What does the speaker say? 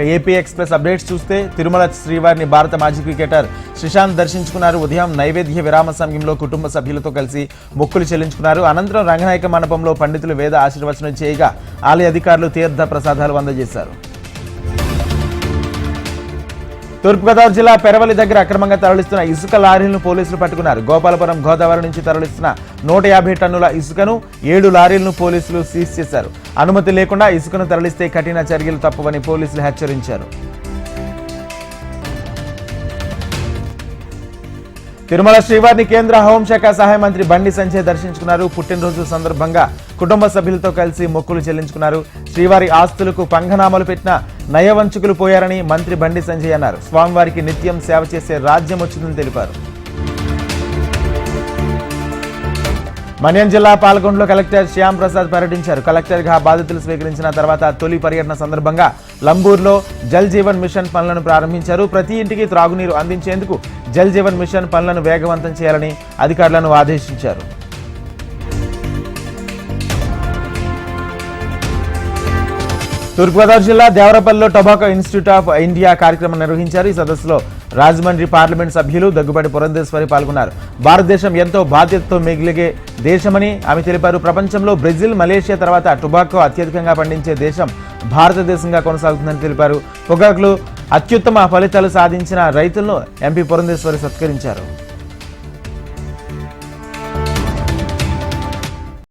AP express updates చూస్తే తిరుమల శ్రీవారిని భారత మాజీ క్రికెటర్ శ్రీశాంత్ దర్శించుకున్నారు. ఉదయం నైవేద్య విరామ సమయంలో కుటుంబ సభ్యులతో కలిసి మొక్కులు చెల్లించుకున్నారు. అనంతరం రంగనాయక మండపంలో పండితులు వేద ఆశీర్వచనం చేయగా ఆలయ అధికారులు తీర్థ ప్రసాదాలు అందజేశారు. తూర్పుగోదావరి జిల్లా పెరవలి దగ్గర అక్రమంగా తరలిస్తున్న ఇసుక లారీలను పోలీసులు పట్టుకున్నారు. గోపాలపురం గోదావరి నుంచి తరలిస్తున్న 150 టన్నుల ఇసుకను 7 లారీలను పోలీసులు సీజ్ చేశారు. అనుమతి లేకుండా ఇసుకను తరలిస్తే కఠిన చర్యలు తప్పవని పోలీసులు హెచ్చరించారు. తిరుమల శ్రీవారిని కేంద్ర హోంశాఖ సహాయ మంత్రి బండి సంజయ్ దర్శించుకున్నారు. పుట్టినరోజు సందర్భంగా కుటుంబ సభ్యులతో కలిసి మొక్కులు చెల్లించుకున్నారు. శ్రీవారి ఆస్తులకు పంగనామాలు పెట్టిన నయవంచుకులు పోయారని మంత్రి బండి సంజయ్ అన్నారు. స్వామివారికి నిత్యం సేవ చేసే రాజ్యం వచ్చిందని తెలిపారు. మన్యం జిల్లా పాల్గొండలో కలెక్టర్ శ్యామ్ ప్రసాద్ పర్యటించారు. కలెక్టర్గా బాధ్యతలు స్వీకరించిన తర్వాత తొలి పర్యటన సందర్భంగా లంబూర్లో జల్ జీవన్ మిషన్ పనులను ప్రారంభించారు. ప్రతి ఇంటికి త్రాగునీరు అందించేందుకు జల్ జీవన్ మిషన్ పనులను వేగవంతం చేయాలని అధికారులను ఆదేశించారు. తూర్పుగోదావరి జిల్లా దేవరపల్లిలో టొబాకో ఇన్స్టిట్యూట్ ఆఫ్ ఇండియా కార్యక్రమం నిర్వహించారు. ఈ సదస్సులో రాజమండ్రి పార్లమెంట్ సభ్యులు దగ్గుబాటి పురంధేశ్వరి పాల్గొన్నారు. భారతదేశం ఎంతో బాధ్యతతో మిగిలిగే దేశమని ఆమె తెలిపారు. ప్రపంచంలో బ్రెజిల్, మలేషియా తర్వాత టొబాకో అత్యధికంగా పండించే దేశం భారతదేశంగా కొనసాగుతుందని తెలిపారు. పొగాకులు అత్యుత్తమ ఫలితాలు సాధించిన రైతులను ఎంపీ పురంధేశ్వరి సత్కరించారు.